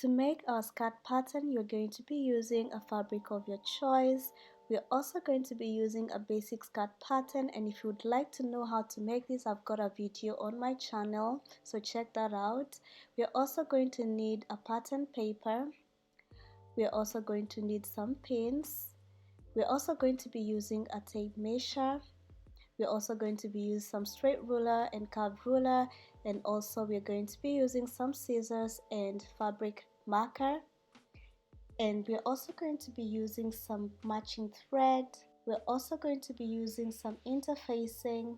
To make our skirt pattern, you're going to be using a fabric of your choice. We're also going to be using a basic skirt pattern, and if you would like to know how to make this, I've got a video on my channel, so check that out. We're also going to need a pattern paper. We're also going to need some pins. We're also going to be using a tape measure. We're also going to be using some straight ruler and curved ruler, and also we're going to be using some scissors and fabric marker. And we're also going to be using some matching thread. We're also going to be using some interfacing,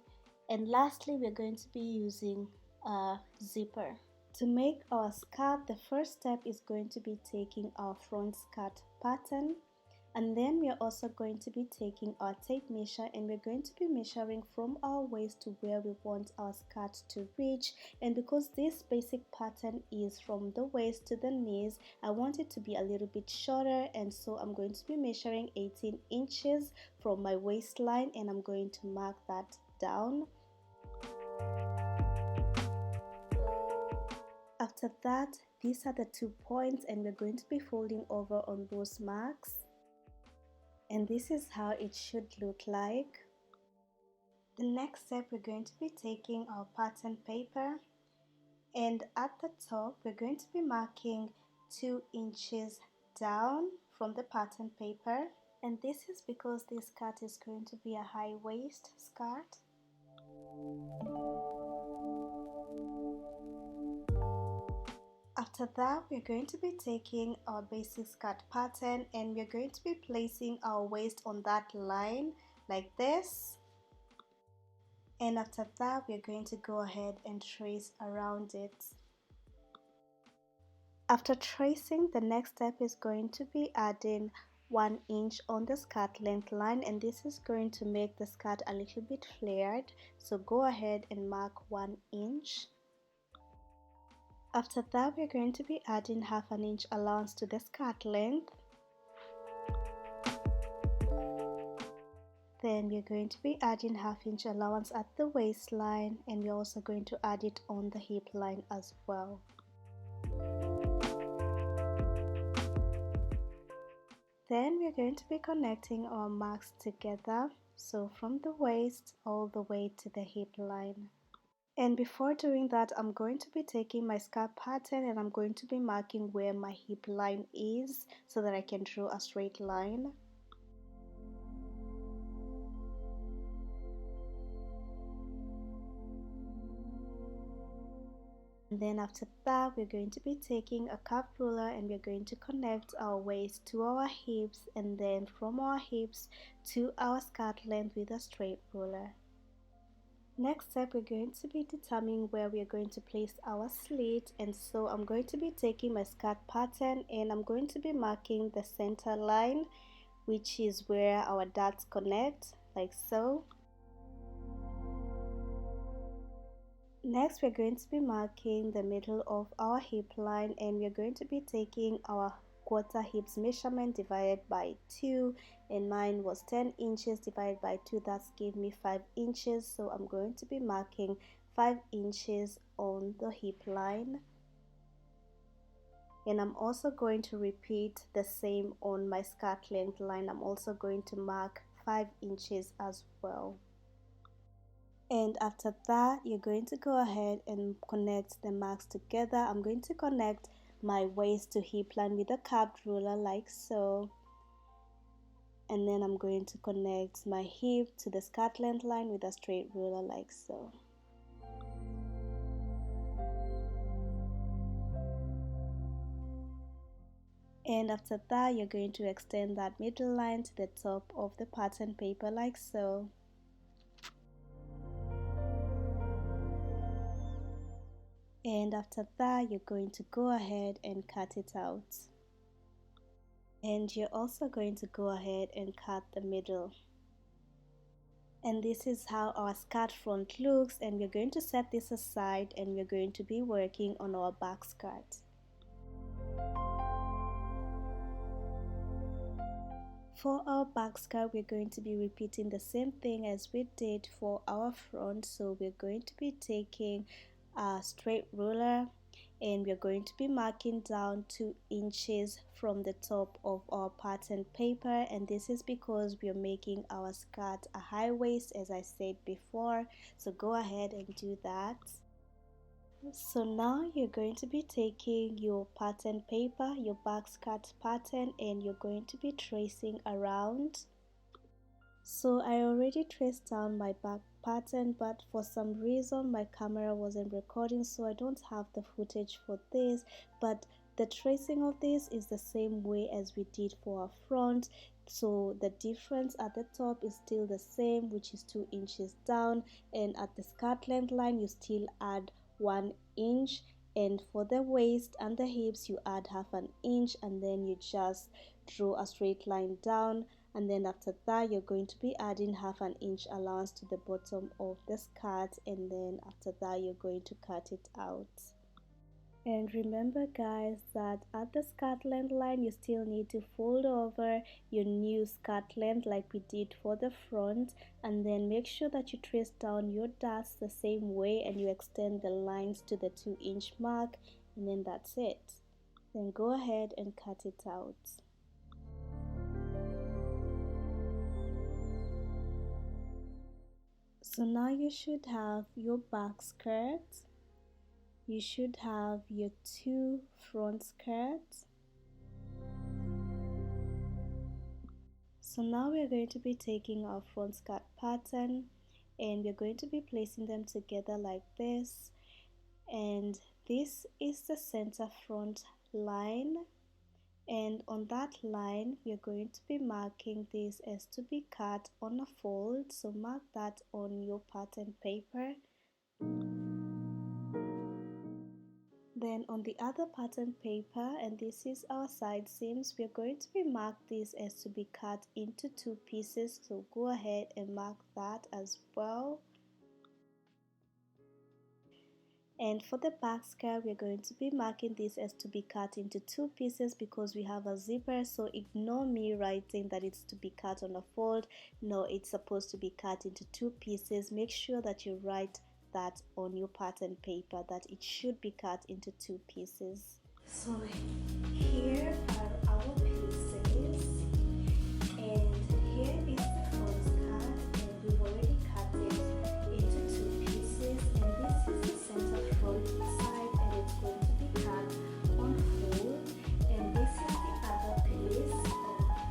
and lastly we're going to be using a zipper. To make our skirt, the first step is going to be taking our front skirt pattern, and then we're also going to be taking our tape measure, and we're going to be measuring from our waist to where we want our skirt to reach. And because this basic pattern is from the waist to the knees, I want it to be a little bit shorter, and so I'm going to be measuring 18 inches from my waistline, and I'm going to mark that down. After that, these are the 2 points, and we're going to be folding over on those marks. And this is how it should look like. The next step, we're going to be taking our pattern paper, and at the top we're going to be marking 2 inches down from the pattern paper, and this is because this skirt is going to be a high waist skirt. After that, we're going to be taking our basic skirt pattern, and we're going to be placing our waist on that line like this. And after that, we're going to go ahead and trace around it. After tracing, the next step is going to be adding 1 inch on the skirt length line, and this is going to make the skirt a little bit flared, so go ahead and mark 1 inch. After that, we're going to be adding half an inch allowance to the skirt length. Then we're going to be adding half inch allowance at the waistline, and we're also going to add it on the hip line as well. Then we're going to be connecting our marks together, so from the waist all the way to the hip line. And before doing that, I'm going to be taking my skirt pattern, and I'm going to be marking where my hip line is so that I can draw a straight line. And then after that, we're going to be taking a curved ruler, and we're going to connect our waist to our hips, and then from our hips to our skirt length with a straight ruler. Next step, we're going to be determining where we are going to place our slit, and so I'm going to be taking my skirt pattern, and I'm going to be marking the center line, which is where our darts connect, like so. Next, we're going to be marking the middle of our hip line, and we're going to be taking our quarter hips measurement divided by 2, and mine was 10 inches divided by 2, that's gave me 5 inches, so I'm going to be marking 5 inches on the hip line. And I'm also going to repeat the same on my skirt length line. I'm also going to mark 5 inches as well. And after that, you're going to go ahead and connect the marks together. I'm going to connect my waist to hip line with a curved ruler like so, and then I'm going to connect my hip to the skirt length line with a straight ruler like so. And after that, you're going to extend that middle line to the top of the pattern paper like so. And after that, you're going to go ahead and cut it out. And you're also going to go ahead and cut the middle. And this is how our skirt front looks, and we're going to set this aside, and we're going to be working on our back skirt. For our back skirt, we're going to be repeating the same thing as we did for our front. So we're going to be taking a straight ruler, and we're going to be marking down 2 inches from the top of our pattern paper, and this is because we're making our skirt a high waist, as I said before. So go ahead and do that. So now you're going to be taking your pattern paper, your back skirt pattern, and you're going to be tracing around. So I already traced down my back pattern, but for some reason my camera wasn't recording, so I don't have the footage for this, but the tracing of this is the same way as we did for our front. So the difference at the top is still the same, which is 2 inches down, and at the skirt length line you still add 1 inch, and for the waist and the hips you add half an inch, and then you just draw a straight line down, and then after that you're going to be adding half an inch allowance to the bottom of the skirt, and then after that you're going to cut it out. And remember guys that at the skirt length line you still need to fold over your new skirt length like we did for the front, and then make sure that you trace down your darts the same way and you extend the lines to the 2-inch mark, and then that's it. Then go ahead and cut it out. So now you should have your back skirt, you should have your 2 front skirts. So now we're going to be taking our front skirt pattern and we're going to be placing them together like this, and this is the center front line, and on that line we're going to be marking this as to be cut on a fold. So mark that on your pattern paper. Then on the other pattern paper, and this is our side seams, we're going to be mark this as to be cut into 2 pieces, so go ahead and mark that as well. And for the back skirt, we're going to be marking this as to be cut into 2 pieces because we have a zipper, so ignore me writing that it's to be cut on a fold. No, it's supposed to be cut into 2 pieces. Make sure that you write that on your pattern paper that it should be cut into 2 pieces. So here are our pieces, and here is the front skirt, and we've already cut it into 2 pieces, and this is the center front side, and it's going to be cut on fold, and this is the other piece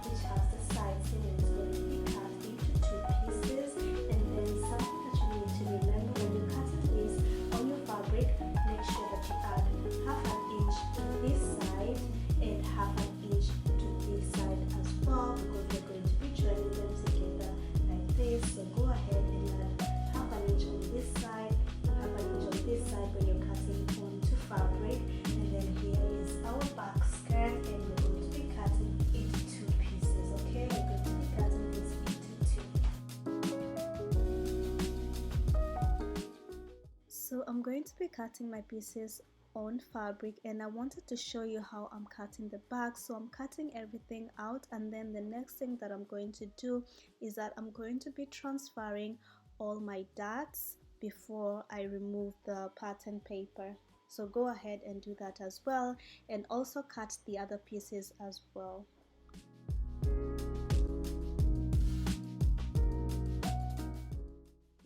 which has the side seam, and it's going to be cut into 2 pieces. And then something that you need to remember when you're cutting this on your fabric, make sure that you add half an inch to this side and half an inch to this side as well, because we're going to be joining them together like this. So go ahead and add half an inch on this side, half an inch on this side when you're cutting onto fabric. And then here is our back skirt, and we're going to be cutting into 2 pieces. Okay, we're going to be cutting this into 2. So I'm going to be cutting my pieces on fabric, and I wanted to show you how I'm cutting the back. So I'm cutting everything out, and then the next thing that I'm going to do is that I'm going to be transferring all my darts before I remove the pattern paper. So go ahead and do that as well, and also cut the other pieces as well.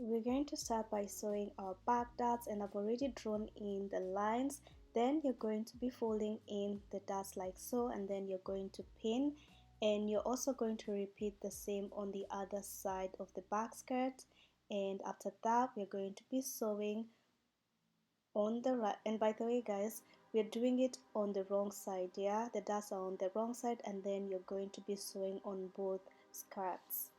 We're going to start by sewing our back darts, and I've already drawn in the lines. Then you're going to be folding in the darts like so, and then you're going to pin, and you're also going to repeat the same on the other side of the back skirt. And after that we're going to be sewing on the right. And by the way guys, we're doing it on the wrong side, yeah, the darts are on the wrong side, and then you're going to be sewing on both skirts.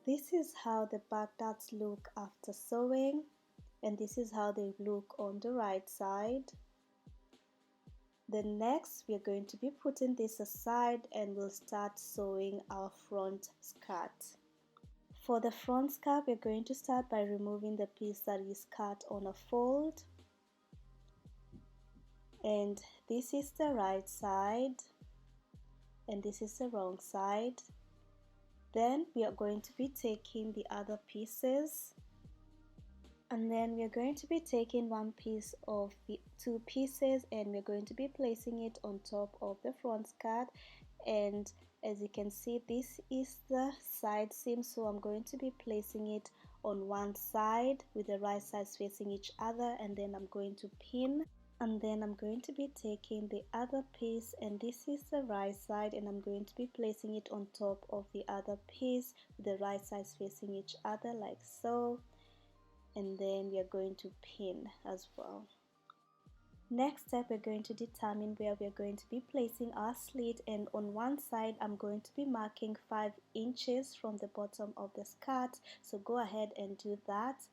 This is how the back darts look after sewing, and this is how they look on the right side. Then next we're going to be putting this aside, and we'll start sewing our front skirt. For the front skirt, we're going to start by removing the piece that is cut on a fold, and this is the right side and this is the wrong side. Then we are going to be taking the other pieces, and then we are going to be taking one piece of the two pieces, and we're going to be placing it on top of the front skirt. And as you can see, this is the side seam, so I'm going to be placing it on one side with the right sides facing each other, and then I'm going to pin. And then I'm going to be taking the other piece, and this is the right side, and I'm going to be placing it on top of the other piece with the right sides facing each other like so. And then we are going to pin as well. Next step, we're going to determine where we're going to be placing our slit, and on one side I'm going to be marking 5 inches from the bottom of the skirt, so go ahead and do that.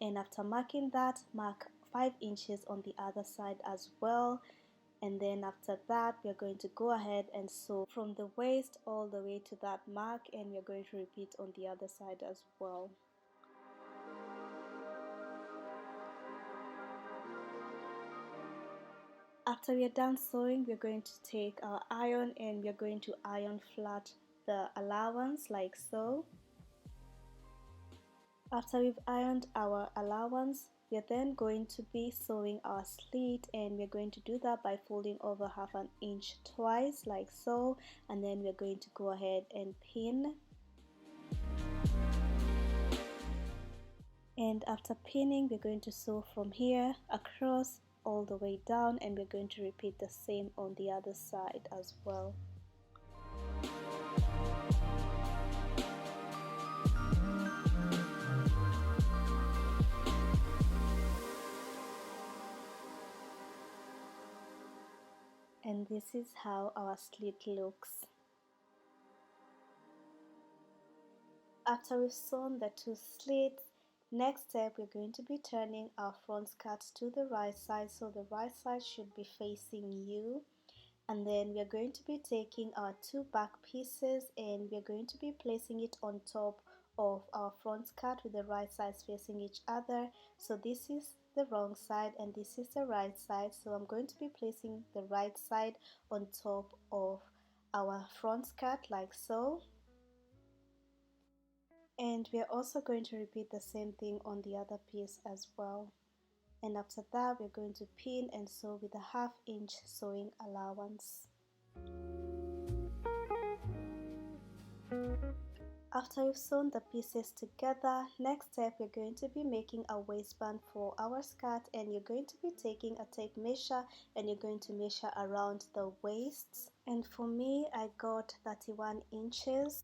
And after marking that, mark 5 inches on the other side as well. And then after that, we're going to go ahead and sew from the waist all the way to that mark, and we're going to repeat on the other side as well. After we are done sewing, we're going to take our iron and we're going to iron flat the allowance like so. After we've ironed our allowance, we're then going to be sewing our slit, and we're going to do that by folding over 1/2 inch twice like so, and then we're going to go ahead and pin. And after pinning, we're going to sew from here across all the way down, and we're going to repeat the same on the other side as well. And this is how our slit looks. After we've sewn the two slits, next step, we're going to be turning our front skirt to the right side, so the right side should be facing you. And then we're going to be taking our two back pieces, and we're going to be placing it on top of our front skirt with the right sides facing each other. So this is the wrong side and this is the right side, so I'm going to be placing the right side on top of our front skirt like so. And we're also going to repeat the same thing on the other piece as well. And after that, we're going to pin and sew with a 1/2 inch sewing allowance. After we've sewn the pieces together, next step, we're going to be making a waistband for our skirt, and you're going to be taking a tape measure and you're going to measure around the waist. And for me, I got 31 inches.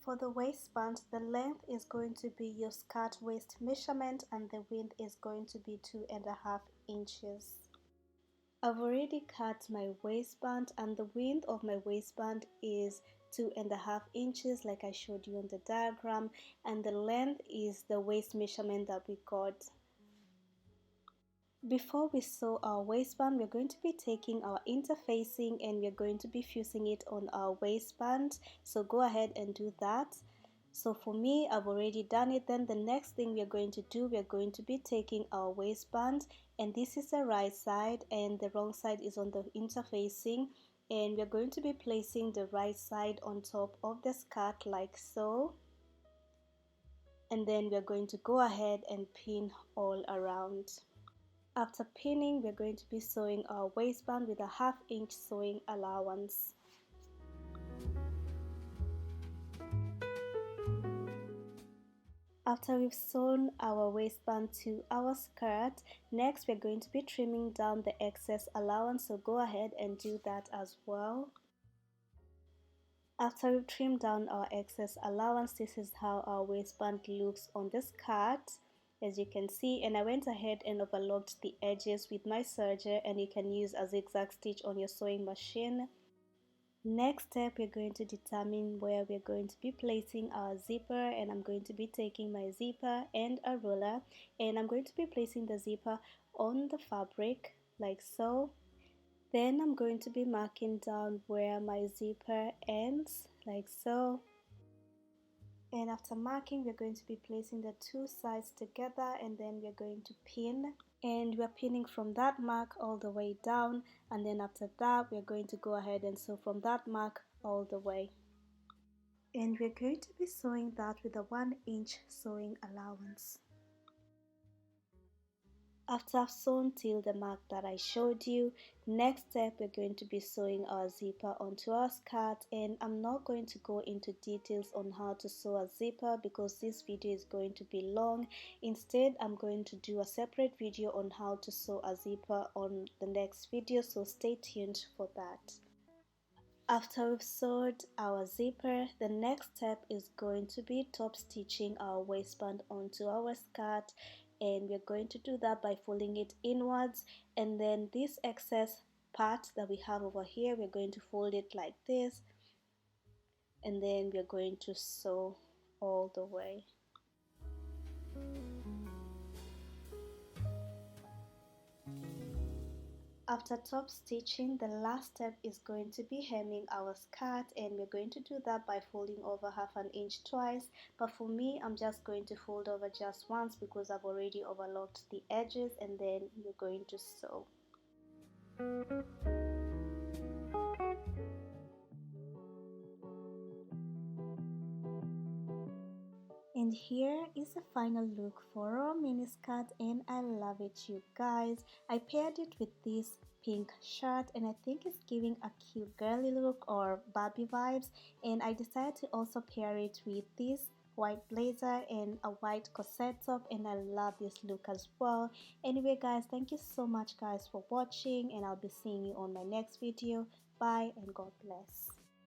For the waistband, the length is going to be your skirt waist measurement, and the width is going to be 2.5 inches. I've already cut my waistband, and the width of my waistband is 2.5 inches like I showed you on the diagram, and the length is the waist measurement that we got. Before we sew our waistband, we're going to be taking our interfacing and we're going to be fusing it on our waistband, so go ahead and do that. So for me, I've already done it. Then the next thing we're going to do, we're going to be taking our waistband, and this is the right side and the wrong side is on the interfacing, and we're going to be placing the right side on top of the skirt like so, and then we're going to go ahead and pin all around. After pinning, we're going to be sewing our waistband with a 1/2 inch sewing allowance. After we've sewn our waistband to our skirt, next we're going to be trimming down the excess allowance, so go ahead and do that as well. After we've trimmed down our excess allowance, this is how our waistband looks on the skirt, as you can see. And I went ahead and overlocked the edges with my serger, and you can use a zigzag stitch on your sewing machine. Next step, we're going to determine where we're going to be placing our zipper, and I'm going to be taking my zipper and a ruler, and I'm going to be placing the zipper on the fabric like so. Then I'm going to be marking down where my zipper ends like so. And after marking, we're going to be placing the two sides together, and then we're going to pin. And we're pinning from that mark all the way down, and then after that we're going to go ahead and sew from that mark all the way. And we're going to be sewing that with a 1-inch sewing allowance. After I've sewn till the mark that I showed you, next step we're going to be sewing our zipper onto our skirt, and I'm not going to go into details on how to sew a zipper because this video is going to be long. Instead, I'm going to do a separate video on how to sew a zipper on the next video, so stay tuned for that. After we've sewed our zipper, the next step is going to be top stitching our waistband onto our skirt, and we're going to do that by folding it inwards, and then this excess part that we have over here, we're going to fold it like this, and then we're going to sew all the way. After top stitching, the last step is going to be hemming our skirt, and we're going to do that by folding over 1/2 inch twice, but for me I'm just going to fold over just once because I've already overlocked the edges, and then you're going to sew. And here is the final look for our mini skirt, and I love it, you guys. I paired it with this pink shirt, and I think it's giving a cute girly look or Barbie vibes, and I decided to also pair it with this white blazer and a white corset top, and I love this look as well. Anyway guys, thank you so much guys for watching, and I'll be seeing you on my next video. Bye and God bless.